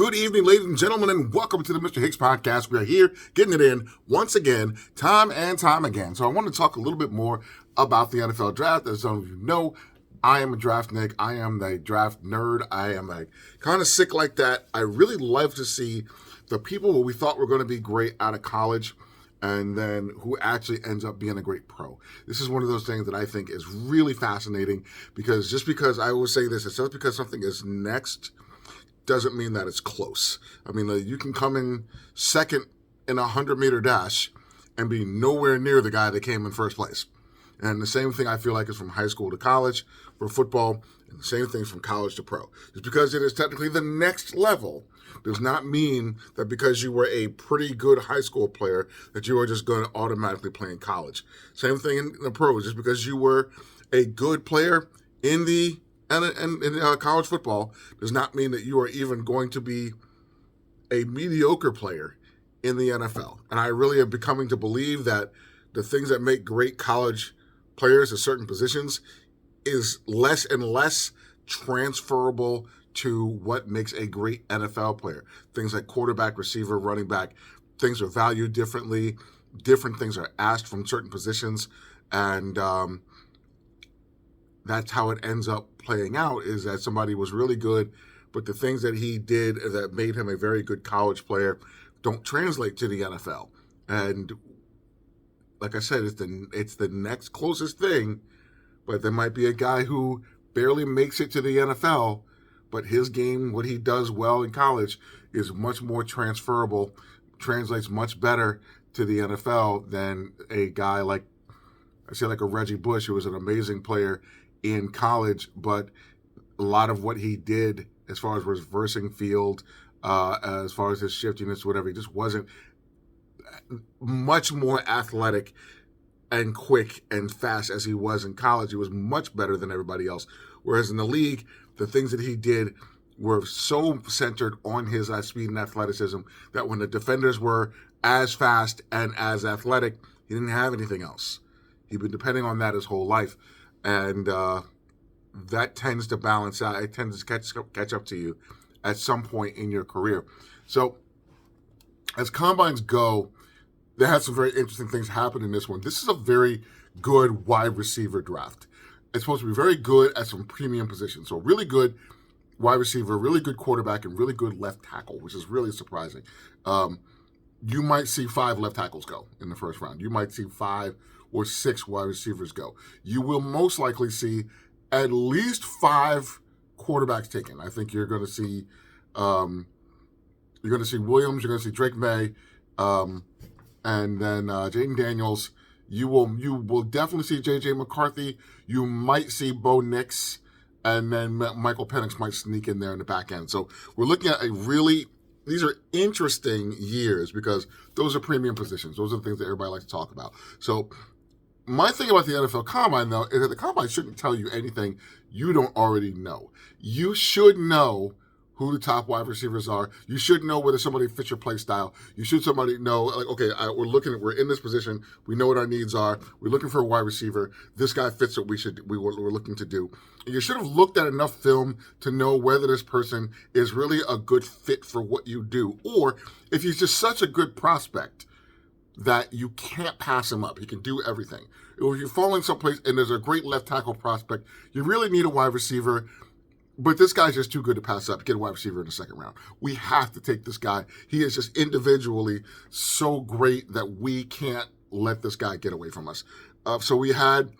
Good evening, ladies and gentlemen, and welcome to the Mr. Hicks Podcast. We are here getting it in once again, time and time again. So I want to talk a little bit more about the NFL draft. As some of you know, I am a draft nerd. I am a draft nerd. I am a kind of sick like that. I really love to see the people who we thought were going to be great out of college and then who actually ends up being a great pro. This is one of those things that I think is really fascinating because just because I always say this, it's just because something is next doesn't mean that it's close. I mean, you can come in second in a 100-meter dash and be nowhere near the guy that came in first place. And the same thing I feel like is from high school to college for football, and the same thing from college to pro. Just because it is technically the next level does not mean that because you were a pretty good high school player that you are just going to automatically play in college. Same thing in the pros. Just because you were a good player in college football does not mean that you are even going to be a mediocre player in the NFL. And I really am becoming to believe that the things that make great college players at certain positions is less and less transferable to what makes a great NFL player. Things like quarterback, receiver, running back, things are valued differently. Different things are asked from certain positions. And that's how it ends up playing out, is that somebody was really good, but the things that he did that made him a very good college player don't translate to the NFL. And like I said, it's the next closest thing, but there might be a guy who barely makes it to the NFL, but his game, what he does well in college, is much more transferable, translates much better to the NFL than a guy like, I say, like a Reggie Bush, who was an amazing player in college, but a lot of what he did as far as reversing field, as far as his shiftiness, whatever, he just wasn't much more athletic and quick and fast as he was in college. He was much better than everybody else. Whereas in the league, the things that he did were so centered on his speed and athleticism that when the defenders were as fast and as athletic, he didn't have anything else. He'd been depending on that his whole life. And that tends to balance out. It tends to catch up to you at some point in your career. So as combines go, there had some very interesting things happen in this one. This is a very good wide receiver draft. It's supposed to be very good at some premium positions. So really good wide receiver, really good quarterback, and really good left tackle, which is really surprising. You might see 5 left tackles go in the first round. You might see 5 or 6 wide receivers go. You will most likely see at least 5 quarterbacks taken. I think you're going to see Williams, you're going to see Drake May, and then Jaden Daniels. You will definitely see J.J. McCarthy. You might see Bo Nix, and then Michael Penix might sneak in there in the back end. So we're looking at these are interesting years because those are premium positions. Those are the things that everybody likes to talk about. So my thing about the NFL Combine, though, is that the Combine shouldn't tell you anything you don't already know. You should know who the top wide receivers are. You should know whether somebody fits your play style. You should know, like, okay, we're in this position. We know what our needs are. We're looking for a wide receiver. This guy fits what we're looking to do. And you should have looked at enough film to know whether this person is really a good fit for what you do, or if he's just such a good prospect that you can't pass him up. He can do everything. If you're falling someplace and there's a great left tackle prospect, you really need a wide receiver, but this guy's just too good to pass up. Get a wide receiver in the second round. We have to take this guy. He is just individually so great that we can't let this guy get away from us. So we had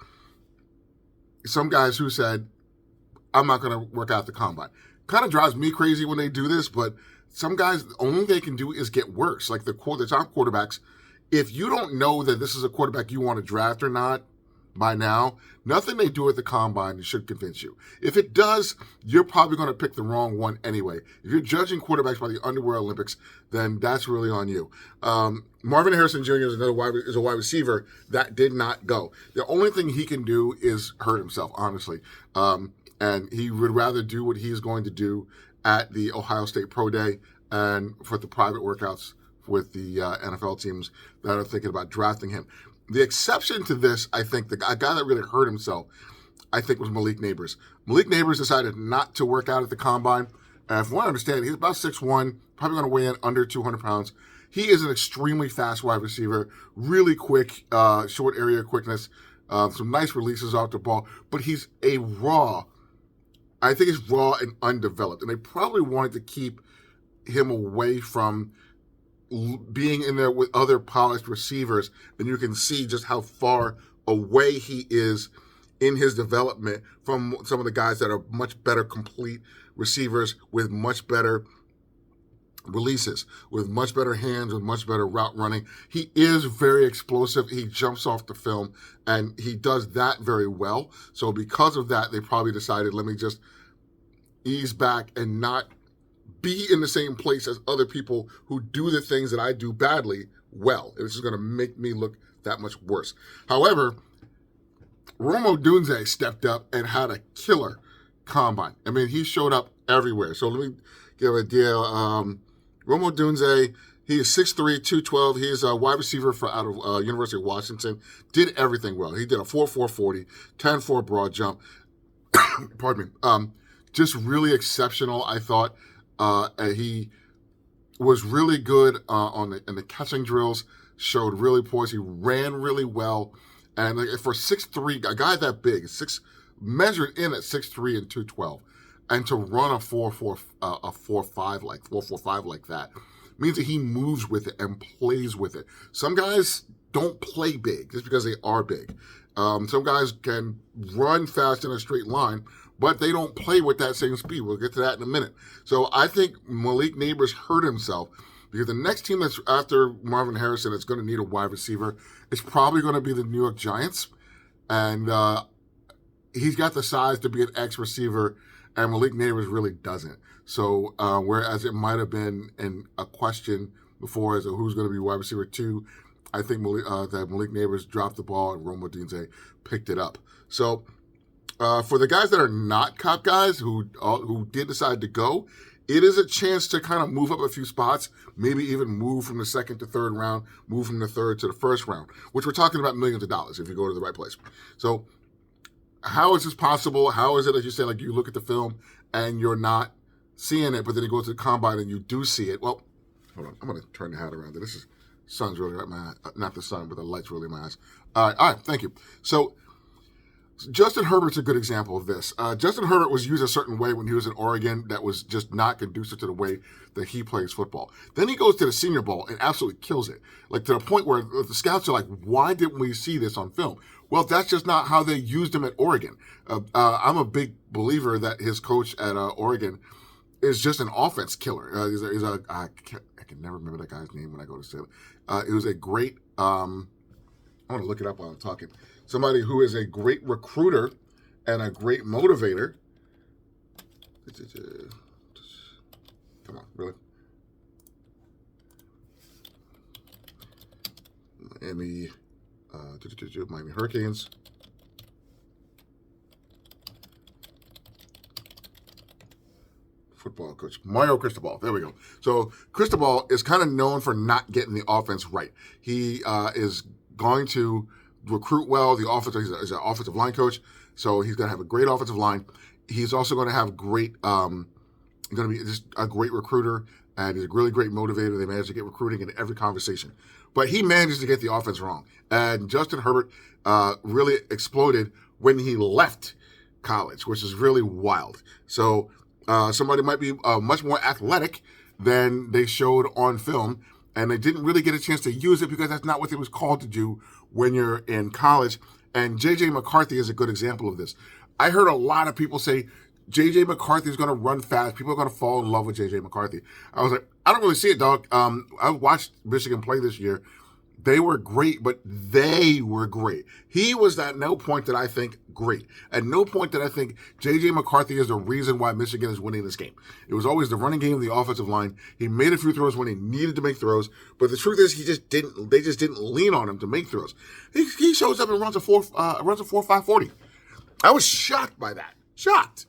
some guys who said, I'm not going to work out the combine. Kind of drives me crazy when they do this, but some guys, the only thing they can do is get worse. Like the top quarterbacks, if you don't know that this is a quarterback you want to draft or not by now, nothing they do at the combine should convince you. If it does, you're probably going to pick the wrong one anyway. If you're judging quarterbacks by the Underwear Olympics, then that's really on you. Marvin Harrison Jr. is a wide receiver that did not go. The only thing he can do is hurt himself, honestly. And he would rather do what he's going to do at the Ohio State Pro Day and for the private workouts with the NFL teams that are thinking about drafting him. The exception to this, I think, the guy that really hurt himself, I think, was Malik Neighbors. Malik Neighbors decided not to work out at the combine, And from what I understand, he's about 6'1", probably going to weigh in under 200 pounds. He is an extremely fast wide receiver, really quick, short area quickness, some nice releases off the ball. But he's I think he's raw and undeveloped. And they probably wanted to keep him away from being in there with other polished receivers. And you can see just how far away he is in his development from some of the guys that are much better complete receivers with much better releases, with much better hands, with much better route running. He is very explosive. He jumps off the film, and he does that very well. So because of that, they probably decided, let me just ease back and not be in the same place as other people who do the things that I do badly well. It's just going to make me look that much worse. However, Rome Odunze stepped up and had a killer combine. I mean, he showed up everywhere. So let me give a deal. Rome Odunze, he is 6'3", 212. He is a wide receiver out of University of Washington. Did everything well. He did a 4.4 40, 10.4 broad jump. Pardon me. Just really exceptional, I thought. He was really good in the catching drills, showed really poise. He ran really well. And for 6'3", a guy that big, measured in at 6'3" and 212, and to run a 4.45 like that means that he moves with it and plays with it. Some guys don't play big just because they are big. Some guys can run fast in a straight line, but they don't play with that same speed. We'll get to that in a minute. So I think Malik Neighbors hurt himself because the next team that's after Marvin Harrison that's going to need a wide receiver is probably going to be the New York Giants. And he's got the size to be an X receiver, and Malik Neighbors really doesn't. So whereas it might have been a question before as to who's going to be wide receiver 2, I think that Malik Neighbors dropped the ball and Rome Odunze picked it up. So for the guys that are not cop guys who did decide to go, it is a chance to kind of move up a few spots, maybe even move from the second to third round, move from the third to the first round, which we're talking about millions of dollars if you go to the right place. So how is this possible? How is it, as you say, like you look at the film and you're not seeing it, but then you go to the combine and you do see it? Well, hold on. I'm going to turn the hat around. This is sun's really right in my eyes. Not the sun, but the light's really in my eyes. All right. Thank you. So Justin Herbert's a good example of this. Justin Herbert was used a certain way when he was in Oregon that was just not conducive to the way that he plays football. Then he goes to the Senior Bowl and absolutely kills it, like to the point where the scouts are like, why didn't we see this on film? Well, that's just not how they used him at Oregon. I'm a big believer that his coach at Oregon is just an offense killer. I can never remember that guy's name when I go to say it. It was a great, I want to look it up while I'm talking. Somebody who is a great recruiter and a great motivator. Come on, really? Miami Hurricanes. Football coach, Mario Cristobal. There we go. So Cristobal is kind of known for not getting the offense right. He is going to recruit well. He's an offensive line coach, so he's going to have a great offensive line. He's also going to have going to be just a great recruiter, and he's a really great motivator. They manage to get recruiting in every conversation. But he manages to get the offense wrong. And Justin Herbert really exploded when he left college, which is really wild. So somebody might be much more athletic than they showed on film, and they didn't really get a chance to use it because that's not what they was called to do when you're in college. And J.J. McCarthy is a good example of this. I heard a lot of people say, J.J. McCarthy is going to run fast. People are going to fall in love with J.J. McCarthy. I was like, I don't really see it, dog. I watched Michigan play this year. They were great, but they were great. He was at no point that I think great. At no point that I think J.J. McCarthy is the reason why Michigan is winning this game. It was always the running game of the offensive line. He made a few throws when he needed to make throws, but the truth is they just didn't lean on him to make throws. He shows up and runs a 4.5 40. I was shocked by that. Shocked.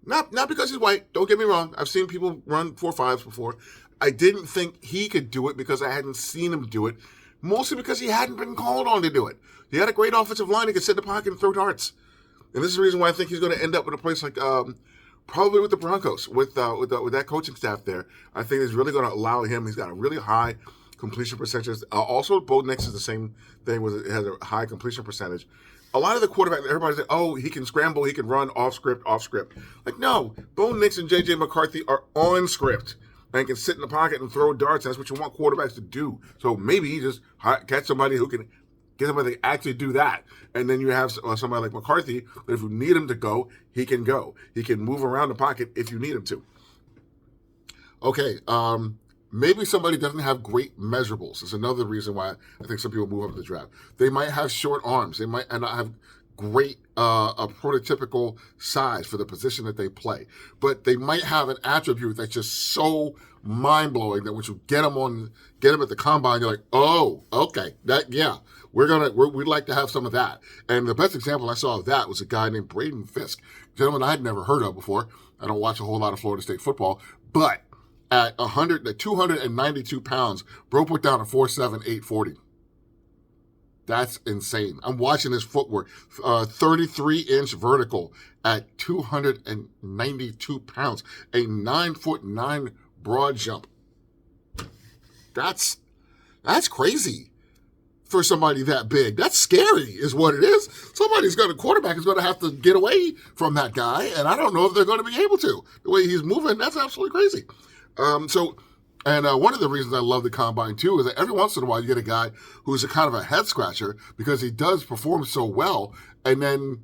Not because he's white. Don't get me wrong. I've seen people run 4.5s before. I didn't think he could do it because I hadn't seen him do it, mostly because he hadn't been called on to do it. He had a great offensive line. He could sit in the pocket and throw darts. And this is the reason why I think he's going to end up in a place like Probably with the Broncos, with that coaching staff there. I think it's really going to allow him. He's got a really high completion percentage. Also, Bo Nix is the same thing. It has a high completion percentage. A lot of the quarterbacks, everybody's like, oh, he can scramble, he can run off script. Like, no, Bo Nix and J.J. McCarthy are on script and can sit in the pocket and throw darts. That's what you want quarterbacks to do. So maybe he just catch somebody who can get somebody to actually do that. And then you have somebody like McCarthy, that if you need him to go, he can go. He can move around the pocket if you need him to. Okay, maybe somebody doesn't have great measurables. That's another reason why I think some people move up in the draft. They might have short arms. They might not have great a prototypical size for the position that they play. But they might have an attribute that's just so mind-blowing that once you get them at the combine, you're like, oh, okay, we'd like to have some of that. And the best example I saw of that was a guy named Braden Fisk, a gentleman I had never heard of before. I don't watch a whole lot of Florida State football, but at 292 pounds, bro put down a 4.7, 840. That's insane. I'm watching his footwork. 33-inch vertical at 292 pounds. A 9'9" broad jump. That's crazy for somebody that big. That's scary is what it is. Quarterback is going to have to get away from that guy, and I don't know if they're going to be able to. The way he's moving, that's absolutely crazy. One of the reasons I love the combine too is that every once in a while you get a guy who's a kind of a head scratcher because he does perform so well, and then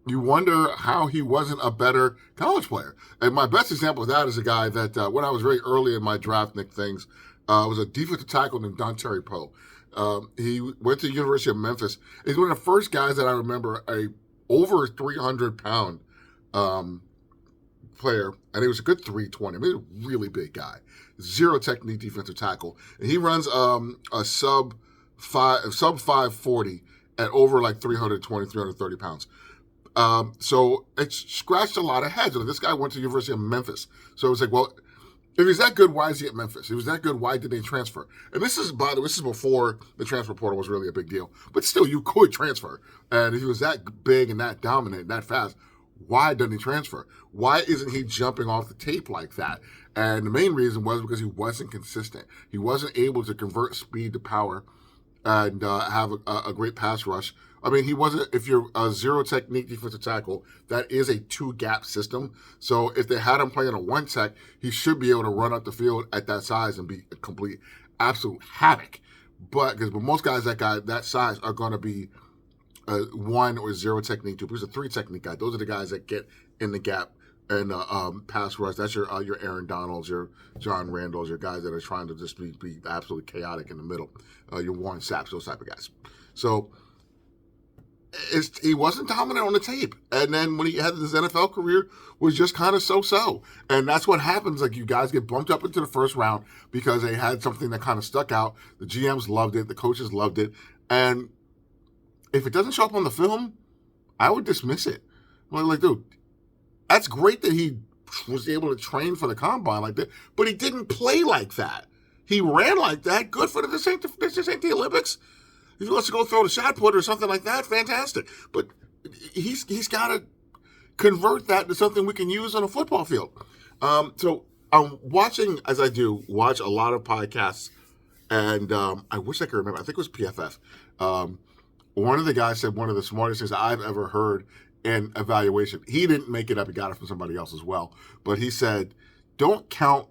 you wonder how he wasn't a better college player. And my best example of that is a guy that when I was very early in my draft things, was a defensive tackle named Dontari Poe. He went to the University of Memphis. He's one of the first guys that I remember over 300-pound player, and he was a good 320. I mean, a really big guy. Zero technique defensive tackle. And he runs a sub 540 at over like 320, 330 pounds. So it scratched a lot of heads. This guy went to the University of Memphis. So it was like, well, if he's that good, why is he at Memphis? If he was that good, why did they transfer? And this is before the transfer portal was really a big deal. But still, you could transfer. And if he was that big and that dominant and that fast, why doesn't he transfer? Why isn't he jumping off the tape like that? And the main reason was because he wasn't consistent. He wasn't able to convert speed to power and have a great pass rush. I mean, he wasn't, if you're a zero technique defensive tackle, that is a 2-gap system. So if they had him playing a 1-tech, he should be able to run up the field at that size and be a complete, absolute havoc. But most guys that size are going to be 1 or 0 technique, 2. He's a 3 technique guy. Those are the guys that get in the gap and pass rush. That's your Aaron Donalds, your John Randalls, your guys that are trying to just be absolutely chaotic in the middle. Your Warren Sapps, those type of guys. So he wasn't dominant on the tape. And then when he had his NFL career, was just kind of so-so. And that's what happens. Like, you guys get bumped up into the first round because they had something that kind of stuck out. The GMs loved it. The coaches loved it. And if it doesn't show up on the film, I would dismiss it. I'm like, dude, that's great that he was able to train for the combine like that, but he didn't play like that. He ran like that. Good for this ain't the Olympics. If he wants to go throw the shot put or something like that, fantastic. But he's got to convert that to something we can use on a football field. So I'm watching, as I do, watch a lot of podcasts, and I wish I could remember. I think it was PFF. One of the guys said one of the smartest things I've ever heard in evaluation. He didn't make it up. He got it from somebody else as well. But he said, don't count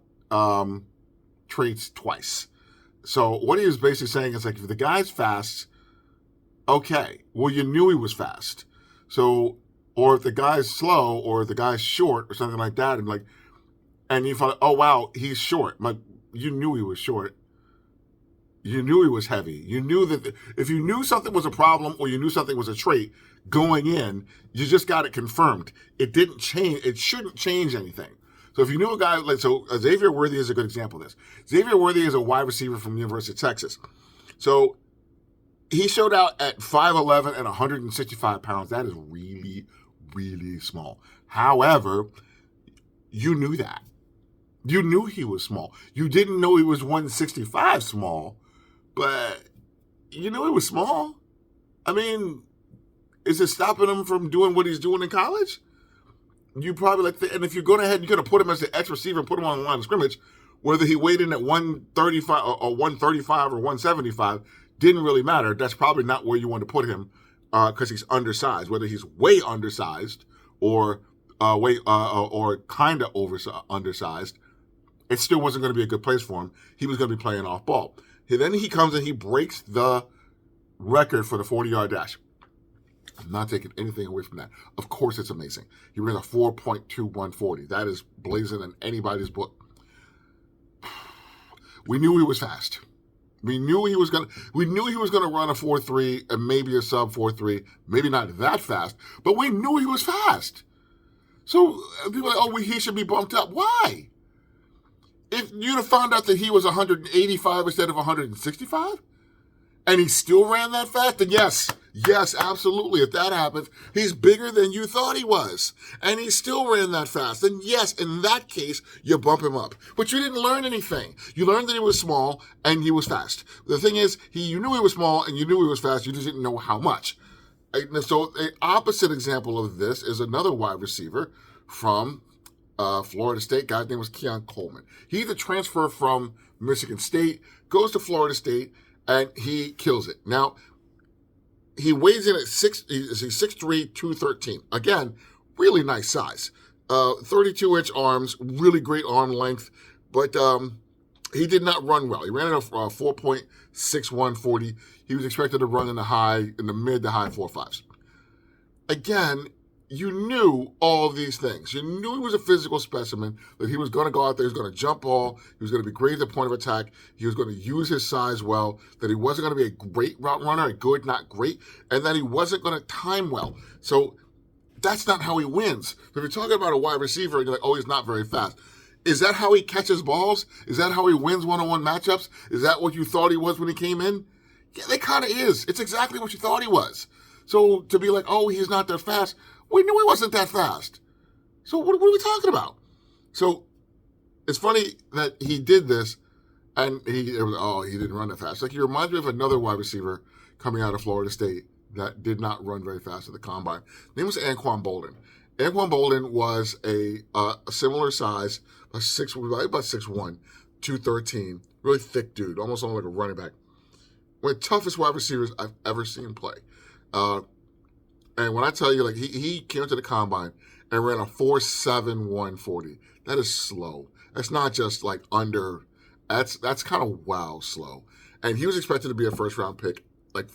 traits twice. So what he was basically saying is, like, if the guy's fast, okay, well, you knew he was fast. So, or if the guy's slow, or if the guy's short, or something like that, and you thought, oh, wow, he's short. Like, you knew he was short. You knew he was heavy. You knew that if you knew something was a problem or you knew something was a trait going in, you just got it confirmed. It didn't change. It shouldn't change anything. So if you knew a guy, Xavier Worthy is a good example of this. Xavier Worthy is a wide receiver from the University of Texas. So he showed out at 5'11" and 165 pounds. That is really, really small. However, you knew that. You knew he was small. You didn't know he was 165 small, but you knew he was small. I mean, is it stopping him from doing what he's doing in college? you probably and if you're going ahead, you're going to put him as the X receiver and put him on the line of scrimmage, whether he weighed in at 135 or 135 or 175 didn't really matter. That's probably not where you want to put him because he's undersized. Whether he's way undersized or or kind of undersized, it still wasn't going to be a good place for him. He was going to be playing off ball. Then he comes and he breaks the record for the 40-yard dash. I'm not taking anything away from that. Of course, it's amazing. He ran a 4.2140. That is blazing in anybody's book. We knew he was fast. We knew he was gonna run a 4.3 and maybe a sub 4.3. Maybe not that fast, but we knew he was fast. So people are like, oh, he should be bumped up. Why? If you'd have found out that he was 185 instead of 165, and he still ran that fast, then yes, absolutely. If that happens, he's bigger than you thought he was, and he still ran that fast. Then yes, in that case, you bump him up. But you didn't learn anything. You learned that he was small and he was fast. The thing is, you knew he was small and you knew he was fast. You just didn't know how much. So the opposite example of this is another wide receiver from Florida State. Guy's name was Keon Coleman. He had to transfer from Michigan State, goes to Florida State, and he kills it. Now, he weighs in at 6'3", 213. Again, really nice size. 32-inch arms, really great arm length, but he did not run well. He ran at a 4.6140. He was expected to run in the mid to high 4.5s. Again, you knew all of these things. You knew he was a physical specimen, that he was going to go out there, he was going to jump ball, he was going to be great at the point of attack, he was going to use his size well, that he wasn't going to be a great route runner, a good, not great, and that he wasn't going to time well. So that's not how he wins. So if you're talking about a wide receiver and you're like, oh, he's not very fast, is that how he catches balls? Is that how he wins one-on-one matchups? Is that what you thought he was when he came in? Yeah, it kind of is. It's exactly what you thought he was. So to be like, oh, he's not that fast, we knew he wasn't that fast. So what are we talking about? So it's funny that he did this and he didn't run that fast. Like, he reminds me of another wide receiver coming out of Florida State that did not run very fast at the combine. His name was Anquan Bolden. Anquan Bolden was a similar size, about 6'1", 213, really thick dude, almost like a running back. One of the toughest wide receivers I've ever seen play. And when I tell you, like, he came to the combine and ran a 4.7140. That is slow. That's not just like under. That's kind of slow. And he was expected to be a first round pick, like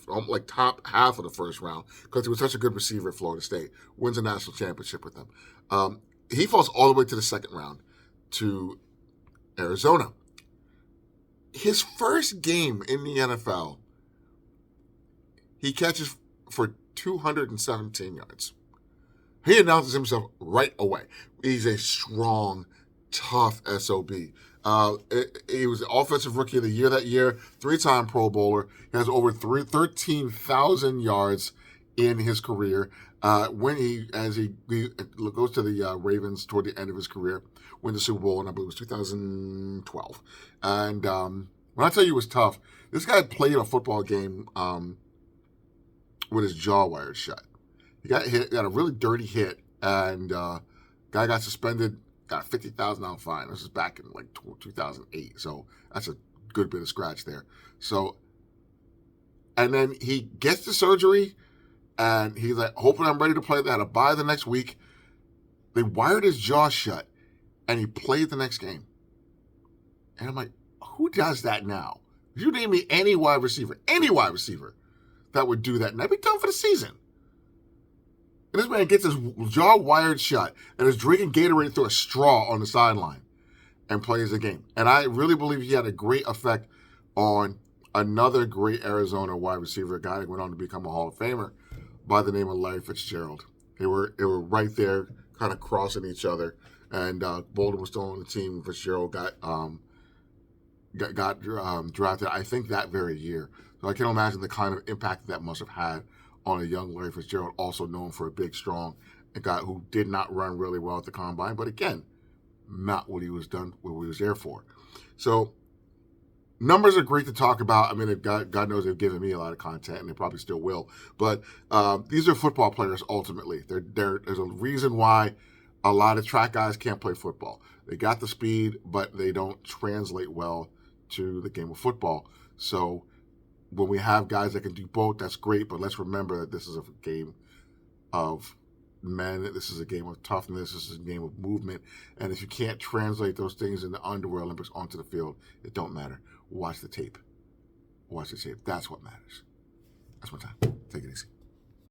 top half of the first round, because he was such a good receiver at Florida State. Wins a national championship with them. He falls all the way to the second round to Arizona. His first game in the NFL, he catches for 217 yards. He announces himself right away. He's a strong, tough SOB. He was the Offensive Rookie of the Year that year, 3-time Pro Bowler. He has over 13,000 yards in his career. When he goes to the Ravens toward the end of his career, wins the Super Bowl, and I believe it was 2012. And when I tell you it was tough, this guy played a football game with his jaw wired shut. He got hit, got a really dirty hit, and guy got suspended, got a $50,000 fine. This is back in like 2008, so that's a good bit of scratch there. So, and then he gets the surgery, and he's like, hoping I'm ready to play. They had a bye the next week. They wired his jaw shut, and he played the next game. And I'm like, who does that now? If you name me any wide receiver that would do that, and I'd be done for the season. And this man gets his jaw wired shut and is drinking Gatorade through a straw on the sideline and plays the game. And I really believe he had a great effect on another great Arizona wide receiver, a guy that went on to become a Hall of Famer by the name of Larry Fitzgerald. They were right there, kind of crossing each other. And Bolden was still on the team. Fitzgerald got drafted, I think, that very year. So I can imagine the kind of impact that must have had on a young Larry Fitzgerald, also known for a big, strong guy who did not run really well at the combine, but again, not what he was there for. So numbers are great to talk about. I mean, God knows they've given me a lot of content, and they probably still will. But these are football players ultimately. There's a reason why A lot of track guys can't play football. They got the speed, but they don't translate well to the game of football. So when we have guys that can do both, that's great. But let's remember that this is a game of men. This is a game of toughness. This is a game of movement. And if you can't translate those things in the Underwear Olympics onto the field, it don't matter. Watch the tape. Watch the tape. That's what matters. That's my time. Take it easy.